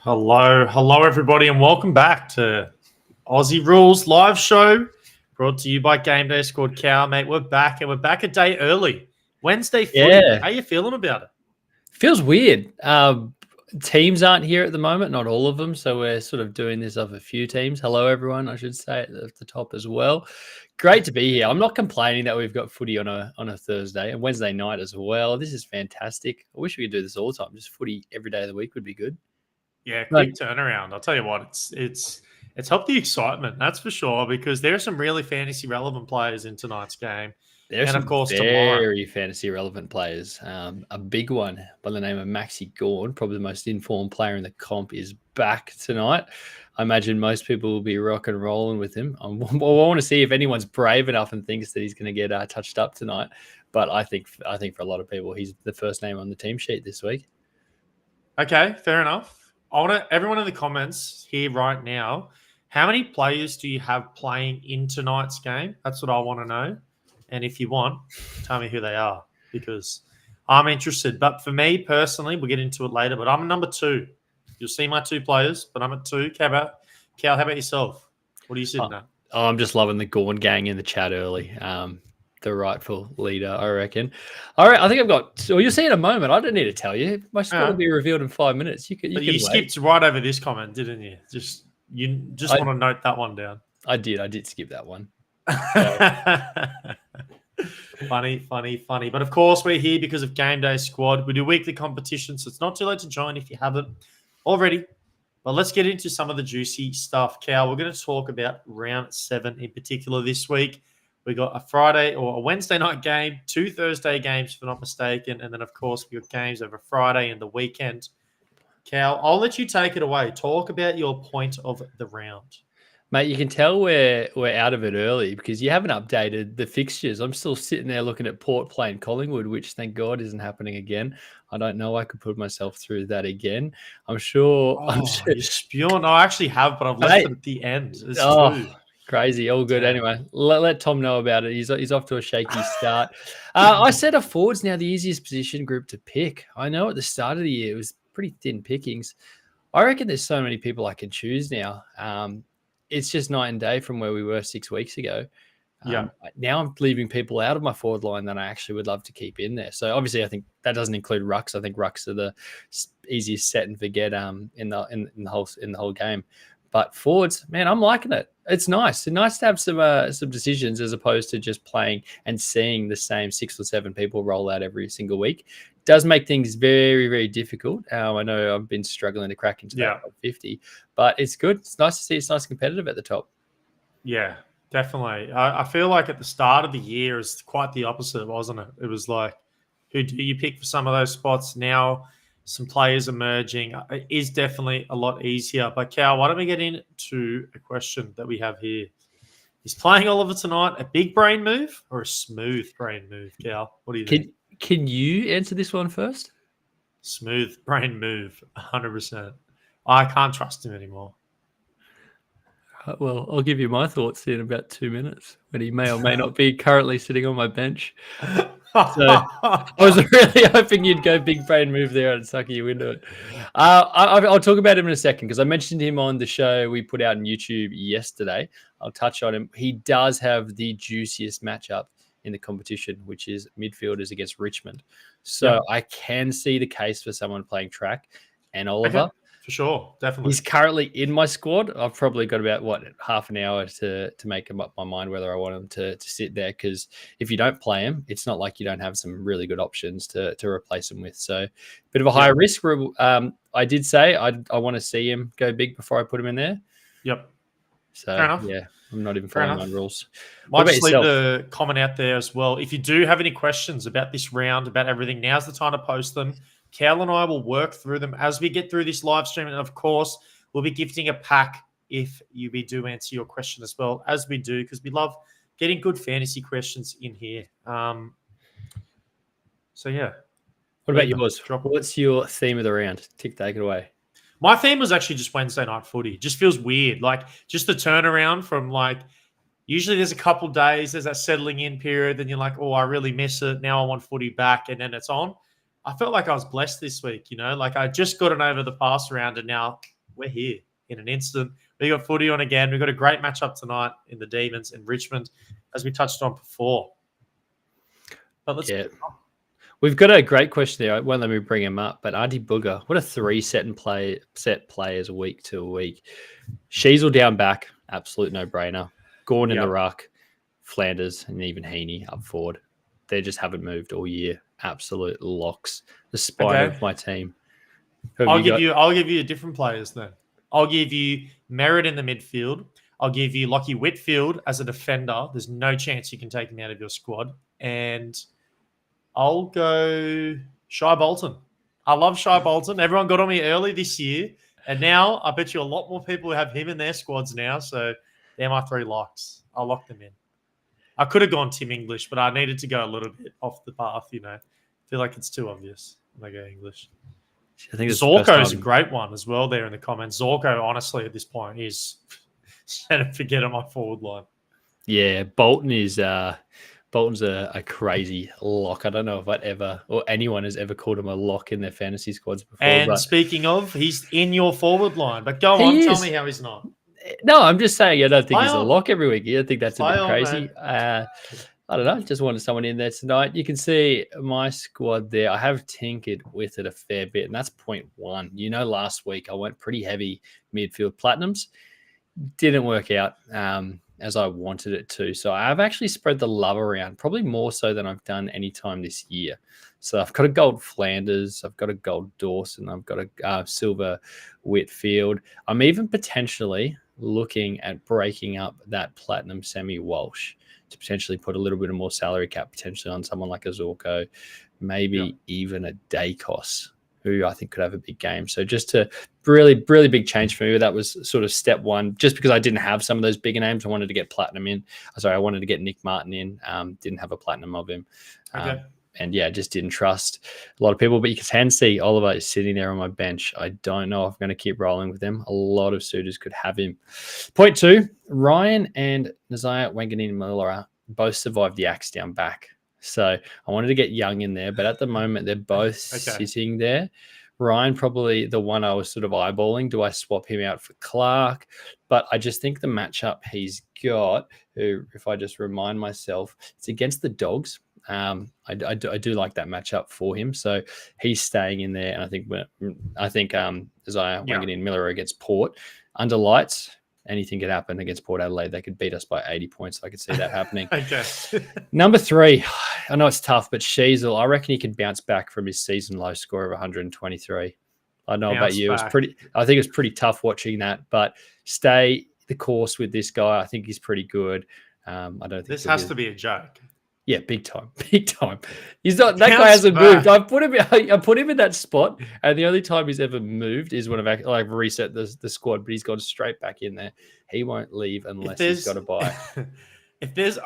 Hello, everybody, and welcome back to Aussie Rules live show, brought to you by Game Day Squad Cow, mate. We're back, and we're back a day early. Wednesday footy. Yeah, How you feeling about it? feels weird. Teams aren't here at the moment, not all of them. So we're sort of doing this of a few teams. Hello, everyone. I should say at the top as well. Great to be here. I'm not complaining that we've got footy on a Thursday and Wednesday night as well. This is fantastic. I wish we could do this all the time. Just footy every day of the week would be good. Yeah, But quick turnaround. I'll tell you what, it's helped the excitement, that's for sure, because there are some really fantasy relevant players in tonight's game. there's And of some course, tomorrow. very fantasy relevant players. A big one by the name of Maxi Gawn, probably the most informed player in the comp, is back tonight. I imagine most people will be rock and rolling with him. I want to see if anyone's brave enough and thinks that he's going to get touched up tonight. But I think for a lot of people, he's the first name on the team sheet this week. Okay, fair enough. I want everyone in the comments here right now. How many players do you have playing in tonight's game? That's what I want to know. And if you want, tell me who they are, because I'm interested. But for me personally, we'll get into it later, but I'm number 2. You'll see my 2 players, but I'm at 2. Cal, how about yourself? What are you sitting at? Oh, I'm just loving the Gawn gang in the chat early. The rightful leader, I reckon. All right, I think I've got. Well, you'll see in a moment. I don't need to tell you. My squad will be revealed in 5 minutes. You can skipped right over this comment, didn't you? You want to note that one down. I did skip that one. Funny. But of course, we're here because of Game Day Squad. We do weekly competitions, so it's not too late to join if you haven't already. But let's get into some of the juicy stuff. Cal, we're going to talk about round 7 in particular this week. We got a Friday or a Wednesday night game, 2 Thursday games, if I'm not mistaken. And then, of course, we got games over Friday and the weekend. Cal, I'll let you take it away. Talk about your point of the round. Mate, you can tell we're out of it early because you haven't updated the fixtures. I'm still sitting there looking at Port playing Collingwood, which thank God isn't happening again. I don't know I could put myself through that again. I'm sure. You're spewing. I actually have, but I've left it at the end. Crazy. All good. Damn. Anyway, let Tom know about it. He's off to a shaky start. I said a forward's now the easiest position group to pick. I know at the start of the year it was pretty thin pickings. I reckon there's so many people I can choose now. It's just night and day from where we were 6 weeks ago. Now I'm leaving people out of my forward line that I actually would love to keep in there. So obviously I think that doesn't include rucks. I think rucks are the easiest set and forget in the whole game. But forwards, man, I'm liking it. It's nice. It's nice to have some decisions as opposed to just playing and seeing the same 6 or 7 people roll out every single week. It does make things very, very difficult. I know I've been struggling to crack into that 50, but it's good. It's nice to see. It's nice and competitive at the top. Yeah, definitely. I feel like at the start of the year is quite the opposite, wasn't it? It was like, who do you pick for some of those spots? Now some players emerging. It is definitely a lot easier. But Cal, why don't we get into a question that we have here? Is playing Oliver tonight a big brain move or a smooth brain move, Cal? What do you think? Can you answer this one first? Smooth brain move, 100%. I can't trust him anymore. Well, I'll give you my thoughts in about 2 minutes when he may or may not be currently sitting on my bench. So I was really hoping you'd go big brain move there and suck you into it. I'll talk about him in a second because I mentioned him on the show we put out on YouTube yesterday. I'll touch on him. He does have the juiciest matchup in the competition, which is midfielders against Richmond. So I can see the case for someone playing track and Oliver. Okay. For sure, definitely. He's currently in my squad. I've probably got about half an hour to make him up my mind whether I want him to sit there, because if you don't play him, it's not like you don't have some really good options to replace him with. So bit of a high risk. I did say I want to see him go big before I put him in there. Yep. So fair enough. Yeah, I'm not even following my rules. Might just leave the comment out there as well. If you do have any questions about this round, about everything, now's the time to post them. Cal and I will work through them as we get through this live stream. And of course, we'll be gifting a pack if we do answer your question as well, as we do, because we love getting good fantasy questions in here. So, yeah. What about yours? What's your theme of the round? Take it away. My theme was actually just Wednesday night footy. It just feels weird. Like, just the turnaround from, like, usually there's a couple days, there's that settling in period, then you're like, oh, I really miss it. Now I want footy back, and then it's on. I felt like I was blessed this week, like I just gotten over the pass round and now we're here in an instant. We got footy on again. We've got a great matchup tonight in the Demons in Richmond, as we touched on before. But let's We've got a great question there. I won't let me bring him up, but Auntie Booger, what a 3 set players week to week. Sheasel down back, absolute no-brainer. Gorn in the ruck, Flanders, and even Heaney up forward. They just haven't moved all year. Absolute locks. The spine of my team. I'll give you different players then. I'll give you Merritt in the midfield. I'll give you Lockie Whitfield as a defender. There's no chance you can take him out of your squad. And I'll go Shai Bolton. I love Shai Bolton. Everyone got on me early this year. And now I bet you a lot more people have him in their squads now. So they're my 3 locks. I'll lock them in. I could have gone Tim English, but I needed to go a little bit off the path, I feel like it's too obvious when I go English. I think Zorko is a great one as well there in the comments. Zorko, honestly, at this point, is forget on my forward line. Yeah, Bolton's a crazy lock. I don't know if I'd ever or anyone has ever called him a lock in their fantasy squads before. And speaking of, he's in your forward line. But go on, tell me how he's not. No, I'm just saying I don't think he's a lock every week. I think that's a bit crazy. I don't know. Just wanted someone in there tonight. You can see my squad there. I have tinkered with it a fair bit, and that's 0.1. Last week I went pretty heavy midfield platinums. Didn't work out as I wanted it to. So I've actually spread the love around, probably more so than I've done any time this year. So I've got a gold Flanders, I've got a gold Dawson, I've got a silver Whitfield. I'm even potentially looking at breaking up that platinum Semi Walsh to potentially put a little bit of more salary cap potentially on someone like a Zorko, maybe even a Dacos, who I think could have a big game. So just a really, really big change for me. That was sort of step one. Just because I didn't have some of those bigger names, I wanted to get platinum in. I wanted to get Nick Martin in. Didn't have a platinum of him. And just didn't trust a lot of people. But you can see Oliver is sitting there on my bench. I don't know if I'm going to keep rolling with him. A lot of suitors could have him. Point 2, Ryan and Nazaya Wanganeen-Miller both survived the axe down back. So I wanted to get Young in there, but at the moment they're both sitting there. Ryan, probably the one I was sort of eyeballing. Do I swap him out for Clark? But I just think the matchup he's got, who, if I just remind myself, it's against the Dogs. I do like that matchup for him, so he's staying in there. And I think Isaiah Wanganeen-Miller against Port under lights. Anything could happen against Port Adelaide. They could beat us by 80 points. I could see that happening. Number 3, I know it's tough, but Sheasel, I reckon he can bounce back from his season low score of 123. I don't know about you. I think it was pretty tough watching that, but stay the course with this guy. I think he's pretty good. I don't think this has to be a joke. Yeah, big time. He's not. That guy hasn't moved. I put him in that spot, and the only time he's ever moved is when I've reset the squad. But he's gone straight back in there. He won't leave unless he's got to buy. If there's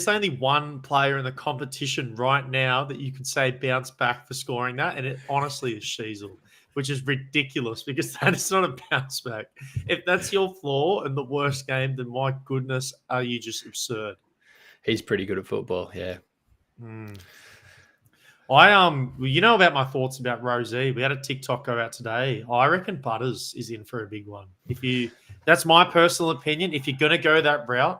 only one player in the competition right now that you could say bounce back for scoring that, and it honestly is Sheasel, which is ridiculous because that is not a bounce back. If that's your flaw and the worst game, then my goodness, are you just absurd? He's pretty good at football, yeah. About my thoughts about Rosie. We had a TikTok go out today. I reckon Butters is in for a big one. That's my personal opinion. If you're gonna go that route,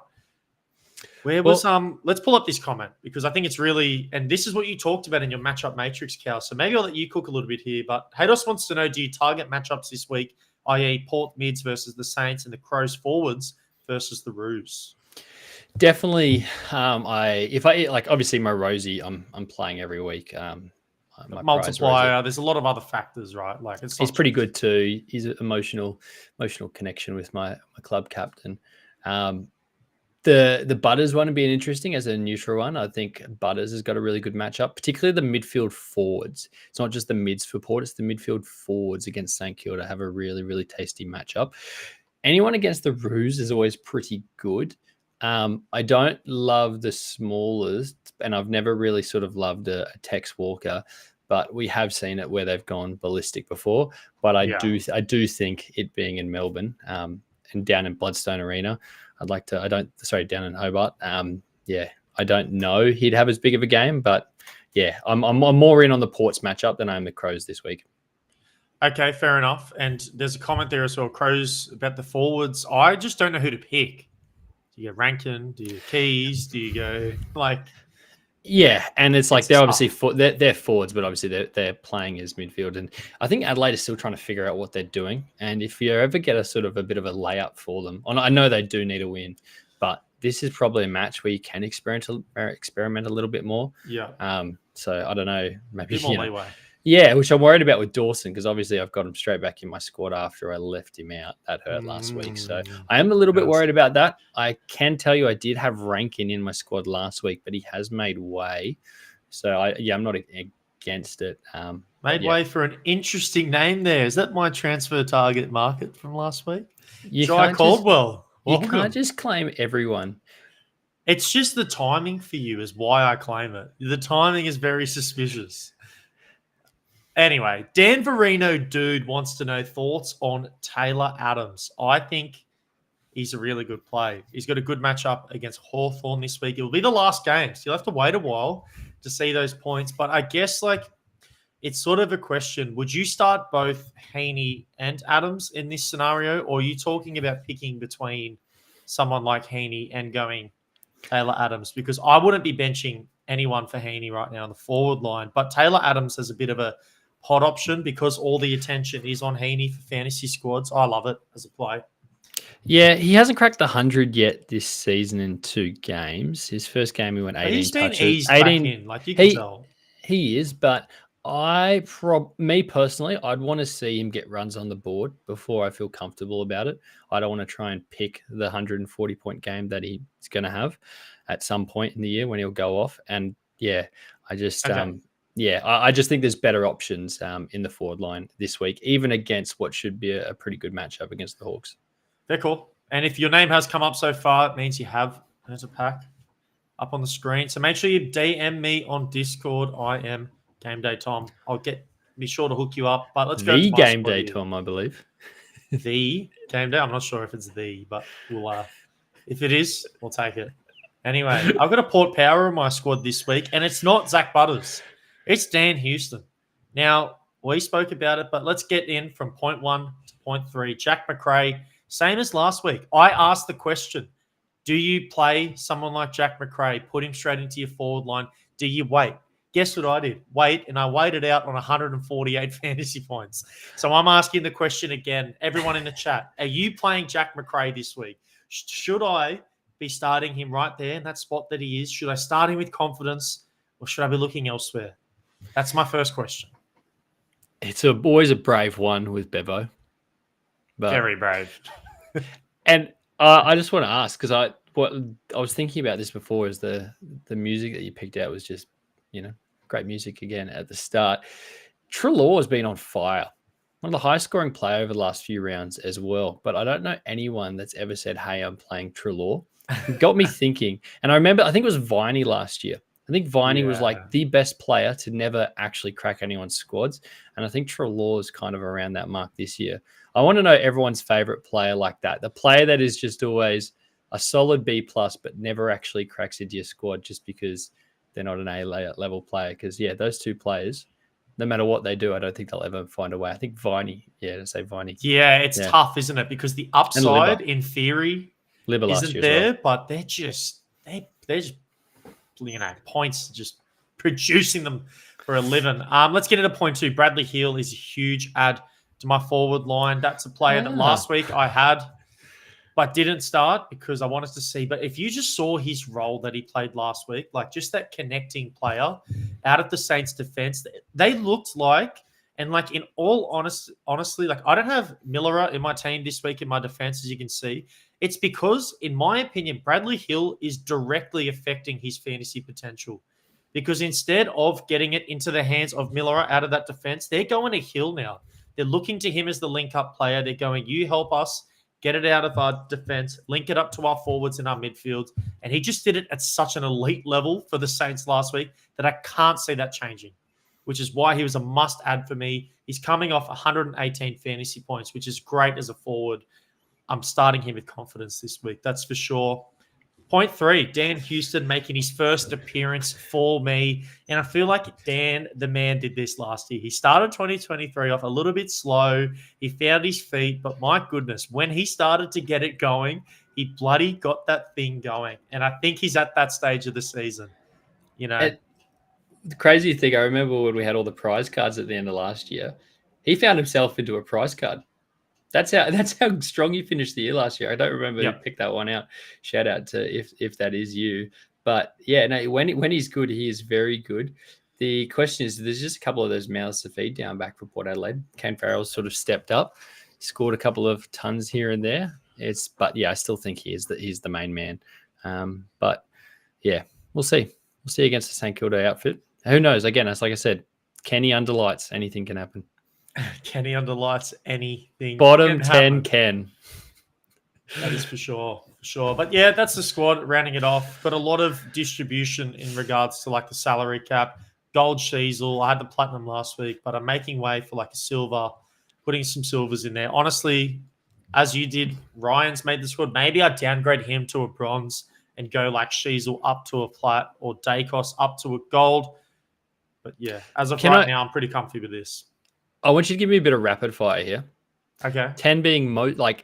let's pull up this comment because I think it's really, and this is what you talked about in your matchup matrix, Cal. So maybe I'll let you cook a little bit here. But Haydos wants to know: do you target matchups this week, i.e., Port mids versus the Saints and the Crows forwards versus the Roos? Definitely. Obviously my Rosie, I'm playing every week. Multiplier. There's a lot of other factors, right? Like he's pretty good too. He's an emotional connection with my club captain. The Butters one would be interesting as a neutral one. I think Butters has got a really good matchup, particularly the midfield forwards. It's not just the mids for Port; it's the midfield forwards against St Kilda have a really, really tasty matchup. Anyone against the Roos is always pretty good. I don't love the smallest, and I've never really sort of loved a Tex Walker, but we have seen it where they've gone ballistic before. But I do think it being in Melbourne and down in Bloodstone Arena, down in Hobart. I don't know he'd have as big of a game, but yeah, I'm more in on the Ports matchup than I am the Crows this week. Okay, fair enough. And there's a comment there as well, Crows, about the forwards. I just don't know who to pick. Do you go Rankin? Do you Keys? Do you go like? Yeah, and it's like It's they're tough. obviously they're forwards, but obviously they're playing as midfield, and I think Adelaide is still trying to figure out what they're doing. And if you ever get a sort of a bit of a layup for them, I know they do need a win, but this is probably a match where you can experiment a little bit more. Yeah, So I don't know, a maybe bit more leeway. yeah, which I'm worried about with Dawson because obviously I've got him straight back in my squad after I left him out. That hurt last week. So I am a little bit worried about that. I can tell you I did have Rankin in my squad last week, but he has made way. So I'm not against it. Made way for an interesting name there. Is that my transfer target market from last week? Jai Caldwell. You can't just claim everyone. It's just the timing for you is why I claim it. The timing is very suspicious. Anyway, Dan Verino dude wants to know thoughts on Taylor Adams. I think he's a really good play. He's got a good matchup against Hawthorn this week. It will be the last game, so you'll have to wait a while to see those points. But I guess it's sort of a question. Would you start both Heaney and Adams in this scenario, or are you talking about picking between someone like Heaney and going Taylor Adams? Because I wouldn't be benching anyone for Heaney right now on the forward line, but Taylor Adams has a bit of a hot option because all the attention is on Heaney for fantasy squads. I love it as a play. Yeah, he hasn't cracked the 100 yet this season in 2 games. His first game he went 18 he's been touches. eased back in, like you can tell. He is, but me personally, I'd want to see him get runs on the board before I feel comfortable about it. I don't want to try and pick the 140-point game that he's going to have at some point in the year when he'll go off. And yeah, I just I just think there's better options in the forward line this week, even against what should be a pretty good matchup against the Hawks. They're cool. And if your name has come up so far, it means you have. There's a pack up on the screen. So make sure you DM me on Discord. I am Game Day Tom. I'll be sure to hook you up. But let's go to my Game squad Day here. Tom, I believe. The Game Day. I'm not sure if it's but we'll if it is, we'll take it. Anyway, I've got a Port Power in my squad this week, and it's not Zach Butters. It's Dan Houston. Now, we spoke about it, but let's get in from point 1 to point 3. Jack McRae, same as last week. I asked the question, do you play someone like Jack McRae, put him straight into your forward line? Do you wait? Guess what I did? Wait, and I waited out on 148 fantasy points. So I'm asking the question again, everyone in the chat, are you playing Jack McRae this week? Should I be starting him right there in that spot that he is? Should I start him with confidence, or should I be looking elsewhere? That's my first question. It's always a brave one with Bevo. But, very brave. And I just want to ask, because what I was thinking about this before is the music that you picked out was just, great music again at the start. Treloar has been on fire. One of the highest scoring player over the last few rounds as well. But I don't know anyone that's ever said, hey, I'm playing Treloar. It got me thinking. And I remember, I think it was Viney last year. I think Viney was like the best player to never actually crack anyone's squads. And I think Treloar is kind of around that mark this year. I want to know everyone's favorite player like that. The player that is just always a solid B+, but never actually cracks into your squad just because they're not an A level player. Because, those two players, no matter what they do, I don't think they'll ever find a way. I think Viney, to say Viney. Yeah, it's tough, isn't it? Because the upside, in theory, isn't there, but they're just points just producing them for a living. Let's get into point 2. Bradley Hill is a huge add to my forward line. That's a player that last week I had, but didn't start because I wanted to see. But if you just saw his role that he played last week, like just that connecting player out of the Saints defense, they looked like, and like in all honestly, like I don't have Millera in my team this week in my defense, as you can see. It's because, in my opinion, Bradley Hill is directly affecting his fantasy potential. Because instead of getting it into the hands of Millera out of that defense, they're going to Hill now. They're looking to him as the link-up player. They're going, you help us get it out of our defense, link it up to our forwards in our midfield. And he just did it at such an elite level for the Saints last week that I can't see that changing, which is why he was a must-add for me. He's coming off 118 fantasy points, which is great as a forward. I'm starting him with confidence this week. That's for sure. Point three, Dan Houston making his first appearance for me. And I feel like Dan, the man, did this last year. He started 2023 off a little bit slow. He found his feet, but my goodness, when he started to get it going, he bloody got that thing going. And I think he's at that stage of the season. You know, The crazy thing, I remember when we had all the prize cards at the end of last year, he found himself into a prize card. That's how strong you finished the year last year. I don't remember who picked that one out. Shout out to if that is you. But yeah, no, when he's good, he is very good. The question is, there's just a couple of those mouths to feed down back for Port Adelaide. Kane Farrell sort of stepped up, scored a couple of tons here and there. But yeah, I still think he's the main man. But yeah, we'll see. We'll see against the St Kilda outfit. Who knows? Again, it's like I said, Kenny under lights, anything can happen. Kenny under lights, anything. Bottom 10 Ken. That is for sure. For sure. But yeah, that's the squad rounding it off. Got a lot of distribution in regards to like the salary cap. Gold Sheasel. I had the platinum last week, but I'm making way for like a silver, putting some silvers in there. Honestly, as you did, Ryan's made the squad. Maybe I downgrade him to a bronze and go like Sheasel up to a plat or Dacos up to a gold. But yeah, as of now, I'm pretty comfy with this. I want you to give me a bit of rapid fire here. Okay. 10 being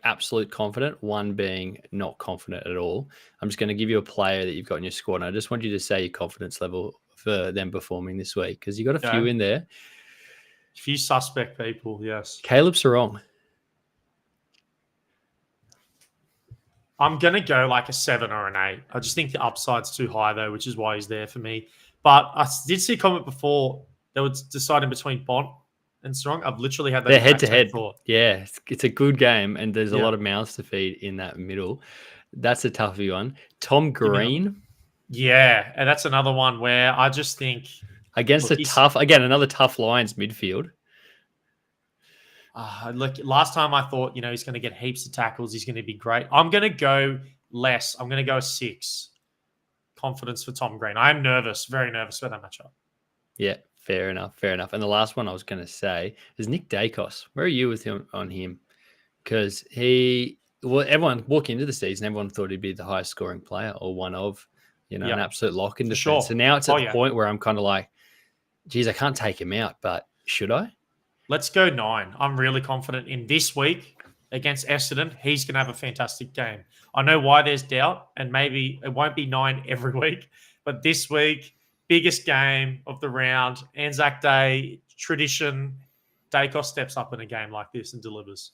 absolute confident, 1 being not confident at all. I'm just going to give you a player that you've got in your squad, and I just want you to say your confidence level for them performing this week, because you got a few in there. A few suspect people, yes. Caleb Sarong. I'm going to go like a 7 or an 8. I just think the upside's too high, though, which is why he's there for me. But I did see a comment before that was deciding between Bont and Strong. I've literally had that. They're head-to-head. Yeah, it's a good game, and there's a lot of mouths to feed in that middle. That's a toughie one. Tom Green. Yeah, and that's another one where I just think... Against another tough Lions midfield. Look, last time I thought, he's going to get heaps of tackles. He's going to be great. I'm going to go less. I'm going to go a 6. Confidence for Tom Green. I am nervous, very nervous about that matchup. Yeah, fair enough. And the last one I was going to say is Nick Dacos. Where are you with him on him? Because everyone walking into the season, everyone thought he'd be the highest scoring player or one of, an absolute lock in defense. Sure. So now it's at the point where I'm kind of like, geez, I can't take him out, but should I? Let's go 9. I'm really confident in this week against Essendon. He's going to have a fantastic game. I know why there's doubt, and maybe it won't be 9 every week, but this week, biggest game of the round, Anzac Day, tradition, Dacos steps up in a game like this and delivers.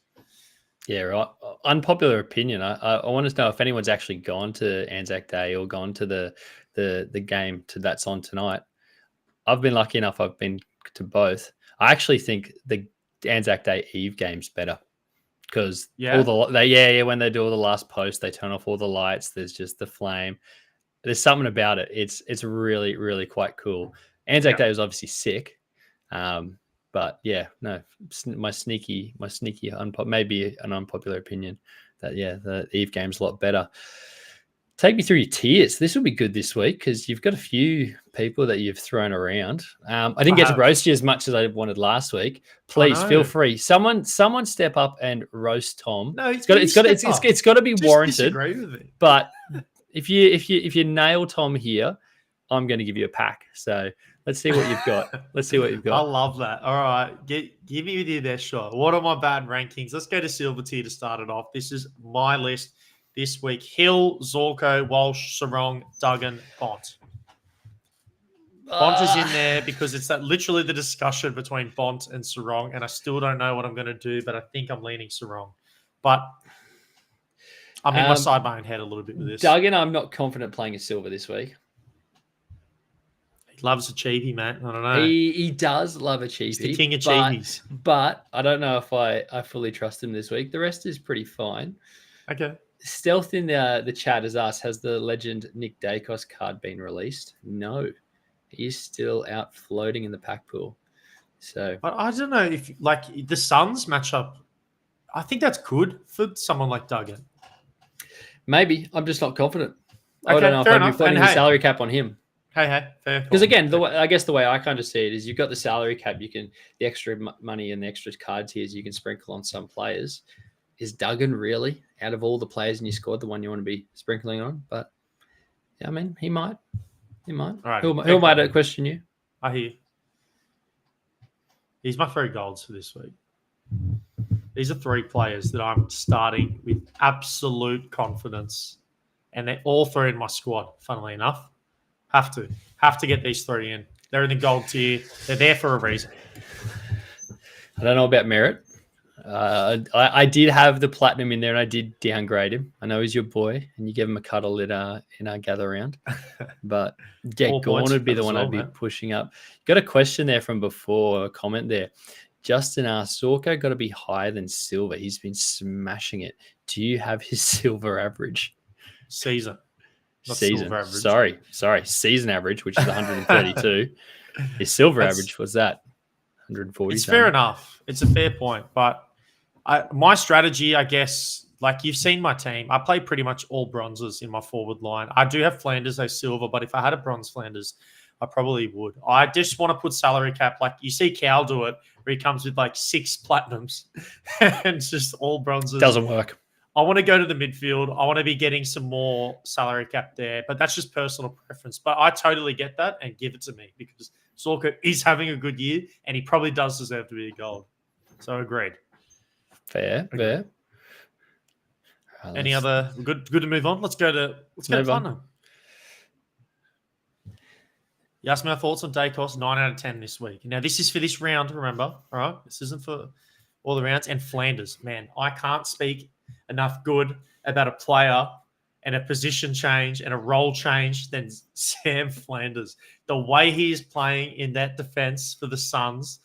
Yeah, right. Unpopular opinion. I want to know if anyone's actually gone to Anzac Day or gone to the game that's on tonight. I've been lucky enough. I've been to both. I actually think the Anzac Day Eve game's better because when they do all the last post, they turn off all the lights. There's just the flame. There's something about it. It's really, really quite cool. Anzac Day was obviously sick. But yeah, no, my sneaky, maybe an unpopular opinion that, the Eve game's a lot better. Take me through your tiers. This will be good this week because you've got a few people that you've thrown around. I didn't get to roast you as much as I wanted last week. Please feel free. Someone step up and roast Tom. No, it's got to be warranted. Disagree with it. But if you nail Tom here, I'm going to give you a pack. So let's see what you've got. I love that. All right. Give me with you there, sure. What are my bad rankings? Let's go to silver tier to start it off. This is my list this week. Hill, Zorko, Walsh, Sarong, Duggan, Bont. Bont is in there because it's literally the discussion between Bont and Sarong, and I still don't know what I'm going to do, but I think I'm leaning Sarong. But I'm in my own head a little bit with this. Duggan, I'm not confident playing a silver this week. He loves a cheapie, man. I don't know. He does love a cheapie. He's the king of cheapies. But I don't know if I fully trust him this week. The rest is pretty fine. Okay. Stealth in the chat has asked, has the legend Nick Dacos card been released? No. He's still out floating in the pack pool. So I don't know if the Suns match up. I think that's good for someone like Duggan. Maybe. I'm just not confident. I don't know if I'd be putting the salary cap on him. Hey, fair. Because again, I guess the way I kind of see it is you've got the salary cap, the extra money and the extra card tiers you can sprinkle on some players. Is Duggan really, out of all the players in your squad, the one you want to be sprinkling on? But Yeah, I mean, he might. He might. All right. Who might question you? I hear. He's my 3 golds for this week. These are 3 players that I'm starting with absolute confidence, and they're all 3 in my squad. Funnily enough, have to get these 3 in. They're in the gold tier. They're there for a reason. I don't know about merit. I did have the platinum in there, and I did downgrade him. I know he's your boy, and you gave him a cuddle in our gather round. But Gorn would be the one I'd be pushing up. Got a question there from before, a comment there. Justin asked, Sorko got to be higher than silver. He's been smashing it. Do you have his silver average? Season. Season. Sorry. Season average, which is 132. His silver average was that 140. It's fair enough. It's a fair point. But my strategy, I guess, like you've seen my team, I play pretty much all bronzes in my forward line. I do have Flanders as silver, but if I had a bronze Flanders, I probably would. I just want to put salary cap. Like you see Cal do it, where he comes with like 6 platinums and it's just all bronzes. Doesn't work. I want to go to the midfield. I want to be getting some more salary cap there, but that's just personal preference. But I totally get that and give it to me because Sorko is having a good year and he probably does deserve to be a gold. So agreed. Fair. Any other good to move on? Let's go to platinum. You asked me my thoughts on Dacos, 9 out of 10 this week. Now, this is for this round, remember? All right? This isn't for all the rounds. And Flanders, man, I can't speak enough good about a player and a position change and a role change than Sam Flanders. The way he is playing in that defense for the Suns,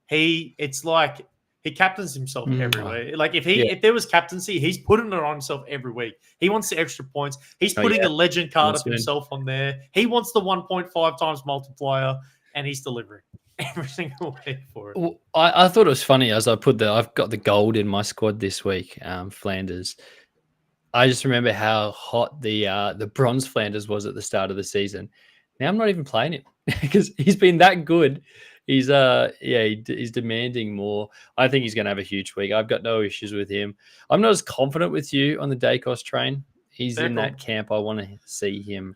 it's like he captains himself everywhere. Like if there was captaincy, he's putting it on himself every week. He wants the extra points. He's putting the legend card of himself on there. He wants the 1.5 times multiplier, and he's delivering every single week for it. Well, I thought it was funny as I've got the gold in my squad this week, Flanders. I just remember how hot the bronze Flanders was at the start of the season. Now I'm not even playing him because he's been that good. He's he's demanding more. I think he's going to have a huge week. I've got no issues with him. I'm not as confident with you on the Dacos train. He's in that camp. I want to see him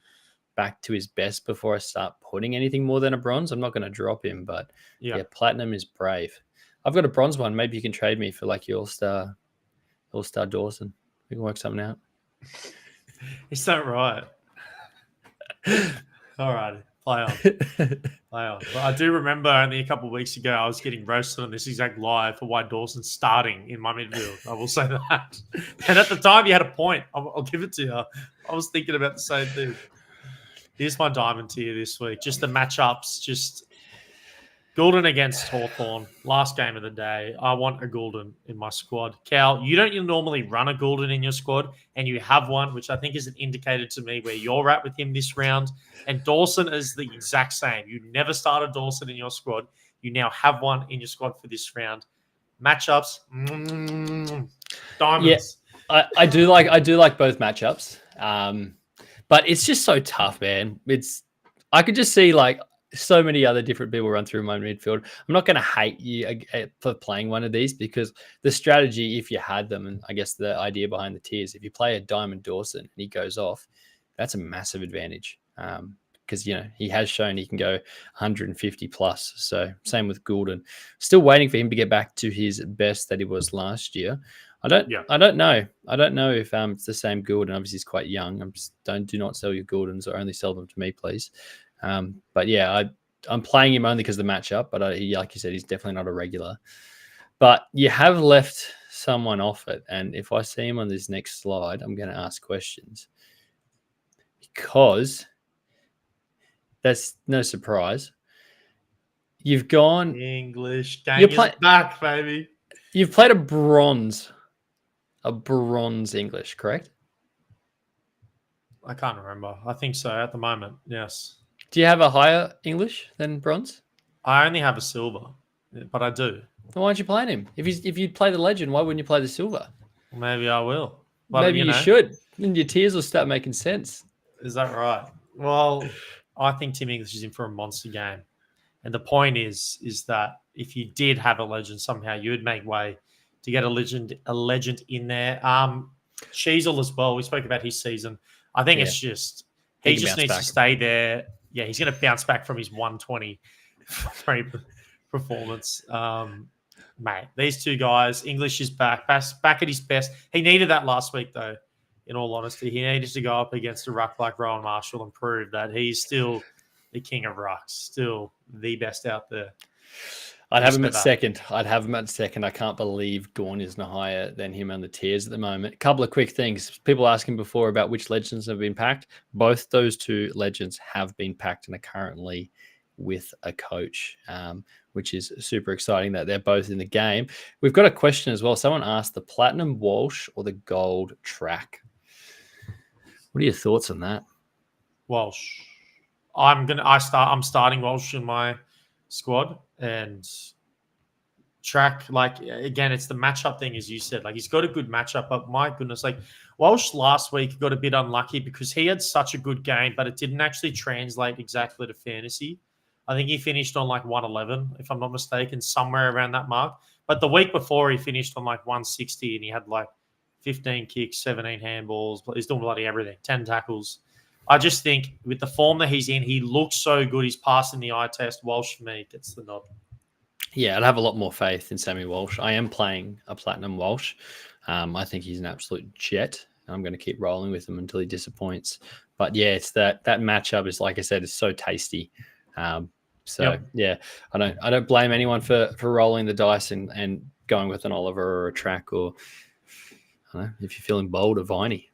back to his best before I start putting anything more than a bronze. I'm not going to drop him, but yeah, platinum is brave. I've got a bronze one. Maybe you can trade me for like your All-Star Dawson. We can work something out. Is that right? All right. Play on. But I do remember only a couple of weeks ago, I was getting roasted on this exact live for why Dawson's starting in my midfield. I will say that. And at the time, you had a point. I'll give it to you. I was thinking about the same thing. Here's my diamond tier this week. Just the matchups. Just Goulden against Hawthorn. Last game of the day. I want a Goulden in my squad. Cal, you don't normally run a Goulden in your squad, and you have one, which I think is an indicator to me where you're at with him this round. And Dawson is the exact same. You never started Dawson in your squad. You now have one in your squad for this round. Matchups. Diamonds. Yeah, I do like both matchups. But it's just so tough, man. I could just see like so many other different people run through my midfield. I'm not going to hate you for playing one of these because the strategy, if you had them, and I guess the idea behind the tiers, if you play a Diamond Dawson and he goes off, that's a massive advantage because, he has shown he can go 150 plus. So same with Goulden. Still waiting for him to get back to his best that he was last year. I don't know. I don't know if it's the same Goulden. Obviously, he's quite young. Do not sell your Gouldens or only sell them to me, please. But yeah, I'm playing him only because of the matchup. But like you said, he's definitely not a regular. But you have left someone off it, and if I see him on this next slide, I'm going to ask questions because that's no surprise. You've gone English game is back, baby. You've played a bronze English, correct? I can't remember. I think so at the moment. Yes. Do you have a higher English than bronze? I only have a silver, but I do. Well, why aren't you playing him? If you play the legend, why wouldn't you play the silver? Maybe I will. But, maybe you should. And your tiers will start making sense. Is that right? Well, I think Tim English is in for a monster game. And the point is that if you did have a legend somehow, you would make way to get a legend in there. Sheasel as well. We spoke about his season. I think it's just He just needs to stay there. Yeah, he's going to bounce back from his 123 performance. Mate, these two guys, English is back at his best. He needed that last week, though, in all honesty. He needed to go up against a ruck like Rowan Marshall and prove that he's still the king of rucks, still the best out there. I'd have him at second. I can't believe Gawn isn't higher than him on the tiers at the moment. A couple of quick things. People asking before about which legends have been packed. Both those two legends have been packed and are currently with a coach, which is super exciting that they're both in the game. We've got a question as well. Someone asked the Platinum Walsh or the Gold Track. What are your thoughts on that? Walsh. I'm starting Walsh in my squad, and Track, like, again, it's the matchup thing, as you said. Like, he's got a good matchup, but my goodness, like, Walsh last week got a bit unlucky because he had such a good game, but it didn't actually translate exactly to fantasy. I think he finished on like 111, if I'm not mistaken, somewhere around that mark. But the week before, he finished on like 160, and he had like 15 kicks, 17 handballs. He's doing bloody everything, 10 tackles. I just think with the form that he's in, he looks so good. He's passing the eye test. Walsh, for me, gets the nod. Yeah, I'd have a lot more faith in Sammy Walsh. I am playing a Platinum Walsh. I think he's an absolute jet. I'm going to keep rolling with him until he disappoints. But yeah, it's that matchup is, like I said, is so tasty. Yeah, I don't blame anyone for rolling the dice and going with an Oliver or a Track, or I don't know, if you're feeling bold, a Viney.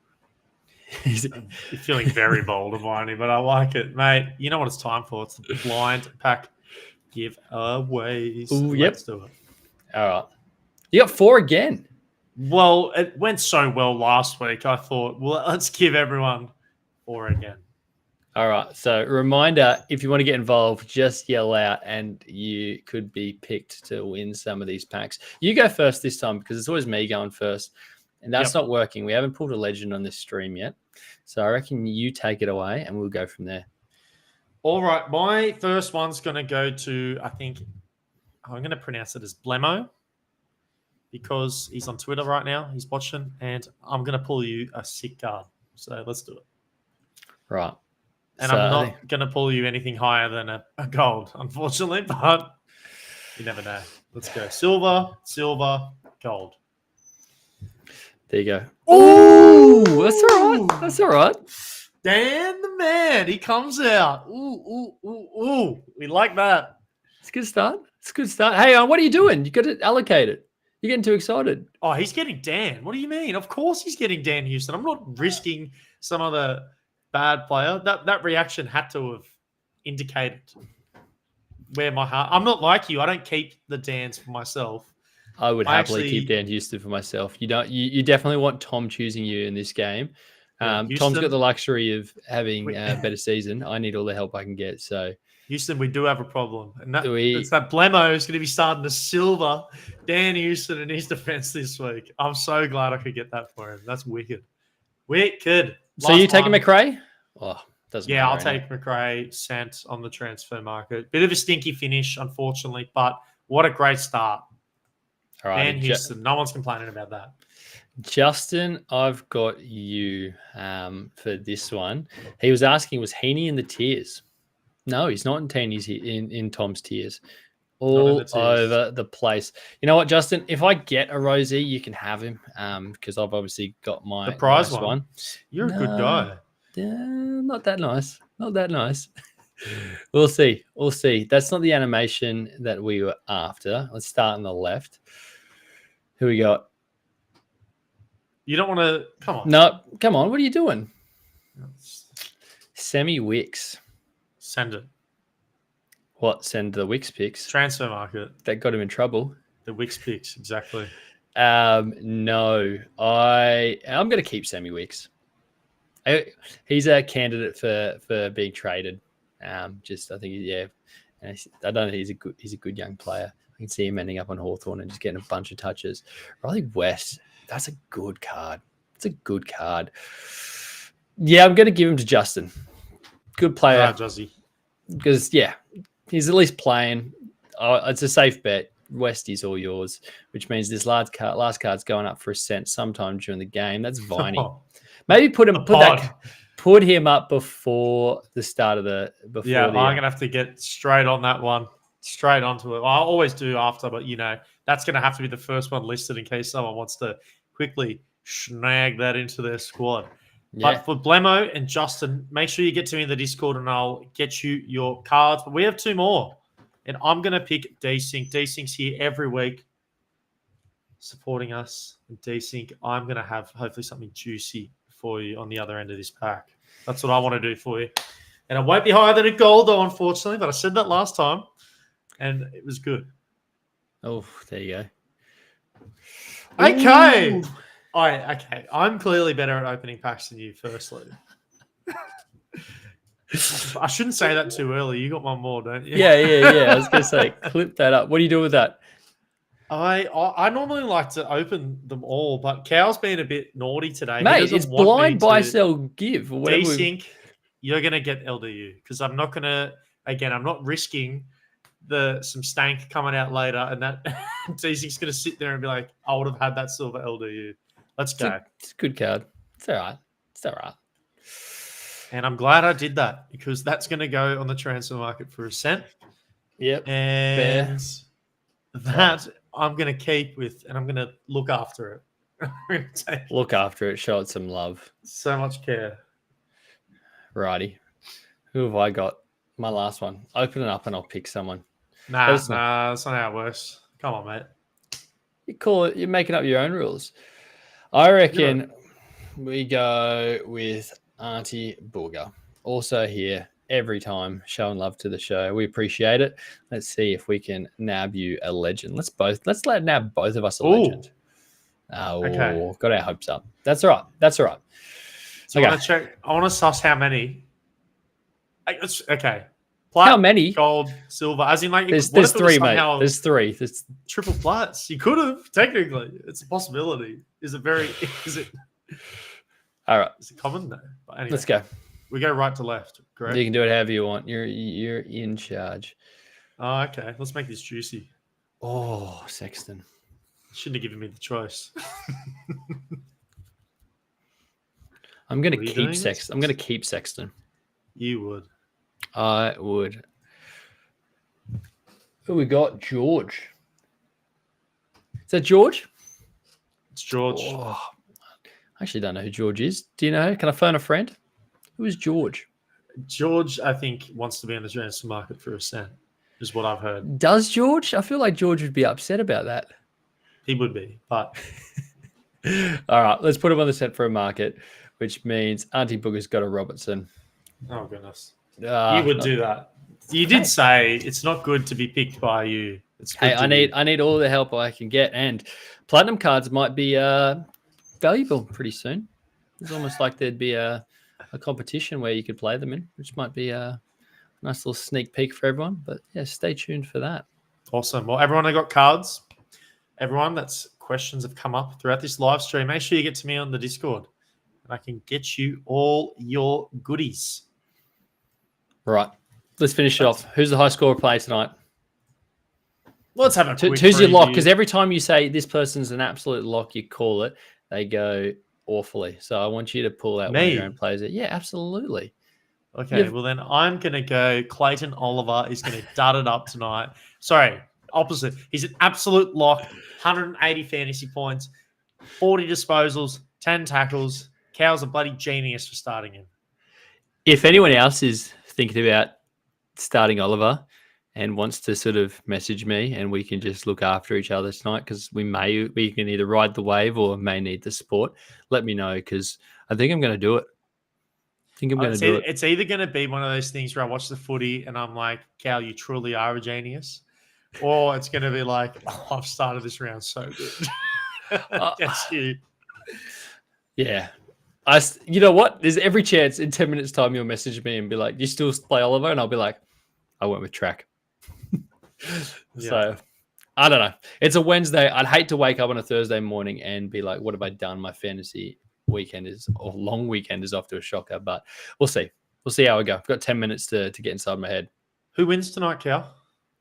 You're feeling very bold, a Viney, but I like it, mate. You know what it's time for? It's the blind pack giveaways. Let's do it. All right. You got 4 again. Well, it went so well last week. I thought, well, let's give everyone 4 again. All right. So reminder, if you want to get involved, just yell out and you could be picked to win some of these packs. You go first this time because it's always me going first. And that's not working. We haven't pulled a legend on this stream yet. So I reckon you take it away and we'll go from there. All right. My first one's going to go to, I think, I'm going to pronounce it as Blemo because he's on Twitter right now. He's watching. And I'm going to pull you a sick card. So let's do it. Right. And I'm not going to pull you anything higher than a gold, unfortunately. But you never know. Let's go. Silver, gold. There you go. Oh, that's all right. That's all right. Dan the man, he comes out. Ooh. We like that. It's a good start. Hey, what are you doing? You got to allocate it. You're getting too excited. Oh, he's getting Dan. What do you mean? Of course he's getting Dan Houston. I'm not risking some other bad player. That reaction had to have indicated where my heart. I'm not like you. I don't keep the Dans for myself. I would happily keep Dan Houston for myself. You don't. You definitely want Tom choosing you in this game. Tom's got the luxury of having a better season. I need all the help I can get. So Houston, we do have a problem, and it's that Blemo is going to be starting to silver Dan Houston in his defense this week. I'm so glad I could get that for him. That's wicked. So you taking McRae? Oh, doesn't matter. I'll take McRae. Sent on the transfer market. Bit of a stinky finish, unfortunately, but what a great start. All right, Dan Houston. No one's complaining about that. Justin, I've got you for this one. He was asking, was Heaney in the tiers? No, he's not in Teeny's in Tom's tiers. All over the place. You know what, Justin? If I get a Rosie, you can have him because I've obviously got my the prize one. You're a good guy. Not that nice. Not that nice. We'll see. That's not the animation that we were after. Let's start on the left. Who we got? You don't want to... Come on. No, come on. What are you doing? Semi Wicks. Send it. What? Send the Wicks picks? Transfer market. That got him in trouble. The Wicks picks, exactly. No. I'm going to keep Sammy Wicks. He's a candidate for being traded. I think, I don't know. He's a good young player. I can see him ending up on Hawthorn and just getting a bunch of touches. Riley West, that's a good card. Yeah, I'm going to give him to Justin. Good player. Right, Juzzy. Because, he's at least playing. It's a safe bet. West is all yours, which means this last card's going up for a cent sometime during the game. That's Viney. Maybe put put him up before the start of the I'm gonna have to get straight on that one, straight onto it. I always do after, but that's gonna have to be the first one listed in case someone wants to quickly snag that into their squad. Yeah. But for Blemo and Justin, make sure you get to me in the Discord and I'll get you your cards. But we have 2 more, and I'm gonna pick Desync. Desync's here every week, supporting us. And Desync, I'm gonna have hopefully something juicy for you on the other end of this pack. That's what I want to do for you. And it won't be higher than a gold, though, unfortunately. But I said that last time, and it was good. Oh, there you go. Okay. Okay. I'm clearly better at opening packs than you, firstly. I shouldn't say that too early. You got one more, don't you? Yeah. I was going to say, clip that up. What do you do with that? I normally like to open them all, but Cal's been a bit naughty today. Mate, it's blind buy, sell, give. Or whatever. Desync, you're going to get LDU because I'm not going to, again, I'm not risking some stank coming out later and that Desync's going to sit there and be like, I would have had that silver LDU. Let's go. It's a good card. It's all right. And I'm glad I did that because that's going to go on the transfer market for $1. Yep. And that I'm going to keep with, and I'm going to look after it. Look after it. Show it some love. So much care. Righty. Who have I got? My last one. Open it up and I'll pick someone. Nah, that's not how it works. Come on, mate. You call it. You're making up your own rules. I reckon we go with Auntie Booger. Also here every time, showing love to the show. We appreciate it. Let's see if we can nab you a legend. Let's nab both of us a legend. Okay. Got our hopes up. That's all right. So okay. I want to check. I want to suss how many. Okay. Plat, how many? Gold, silver. As in, like, there's 3, mate. There's 3. There's triple plats. You could have technically. It's a possibility. Is it? All right. Is it common? No. But anyway, let's go. We go right to left. Correct. You can do it however you want. You're in charge. Oh, okay. Let's make this juicy. Oh, Sexton. Shouldn't have given me the choice. I'm going to keep Sexton. I'm going to keep Sexton. You would. I would. Who we got? George. Is that George? It's George. Oh, I actually don't know who George is. Do you know? Can I phone a friend? Who is George? George, I think, wants to be in the transfer market for $1, is what I've heard. Does George? I feel like George would be upset about that. He would be, but... All right, let's put him on the set for a market, which means Auntie Booger's got a Robertson. Oh, goodness. You would do that. You did say it's not good to be picked by you. Hey, I need all the help I can get, and platinum cards might be valuable pretty soon. It's almost like there'd be a competition where you could play them in, which might be a nice little sneak peek for everyone. But yeah, stay tuned for that. Awesome. Well, everyone, I got cards. Everyone, that's questions have come up throughout this live stream. Make sure you get to me on the Discord, and I can get you all your goodies. Right. Let's finish it off. Who's the high scorer play tonight? Let's have a quick Who's your preview. lock? Because every time you say this person's an absolute lock, you call it, they go awfully. So I want you to pull out one of your own players. Yeah, absolutely. Okay, well then I'm going to go Clayton Oliver is going to dud it up tonight. Sorry, opposite. He's an absolute lock, 180 fantasy points, 40 disposals, 10 tackles. Cal's a bloody genius for starting him. If anyone else is thinking about starting Oliver and wants to sort of message me and we can just look after each other tonight because we can either ride the wave or may need the support, let me know because I think I'm going to do it. It's either going to be one of those things where I watch the footy and I'm like, Cal, you truly are a genius. Or it's going to be like, oh, I've started this round so good. That's you. Yeah. You know what? There's every chance in 10 minutes' time you'll message me and be like, you still play Oliver? And I'll be like, I went with track. So, I don't know. It's a Wednesday. I'd hate to wake up on a Thursday morning and be like, what have I done? My fantasy long weekend is off to a shocker, but we'll see. We'll see how we go. I've got 10 minutes to get inside my head. Who wins tonight, Cal?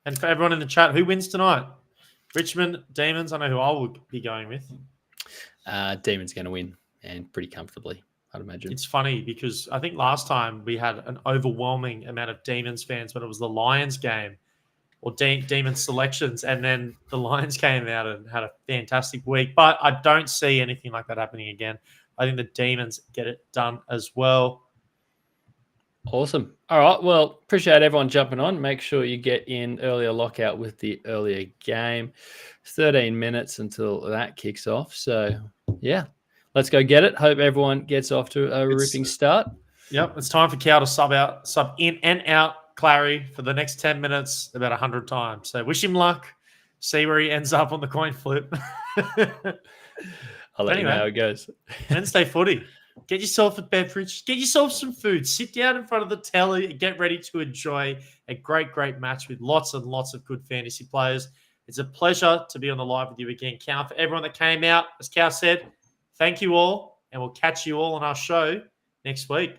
And for everyone in the chat, who wins tonight? Richmond, Demons. I know who I will be going with. Demons going to win. And pretty comfortably. I'd imagine. It's funny because I think last time we had an overwhelming amount of Demons fans when it was the Lions game or Demons selections, and then the Lions came out and had a fantastic week. But I don't see anything like that happening again. I think the Demons get it done as well. Awesome. All right. Well, appreciate everyone jumping on. Make sure you get in earlier lockout with the earlier game. 13 minutes until that kicks off. So, yeah, let's go get it. Hope everyone gets off to a ripping start. Yep. It's time for Cal to sub in and out Clary for the next 10 minutes about 100 times. So wish him luck. See where he ends up on the coin flip. I'll let you know how it goes. Wednesday footy. Get yourself a beverage. Get yourself some food. Sit down in front of the telly and get ready to enjoy a great, great match with lots and lots of good fantasy players. It's a pleasure to be on the live with you again, Cal. For everyone that came out, as Cal said, thank you all, and we'll catch you all on our show next week.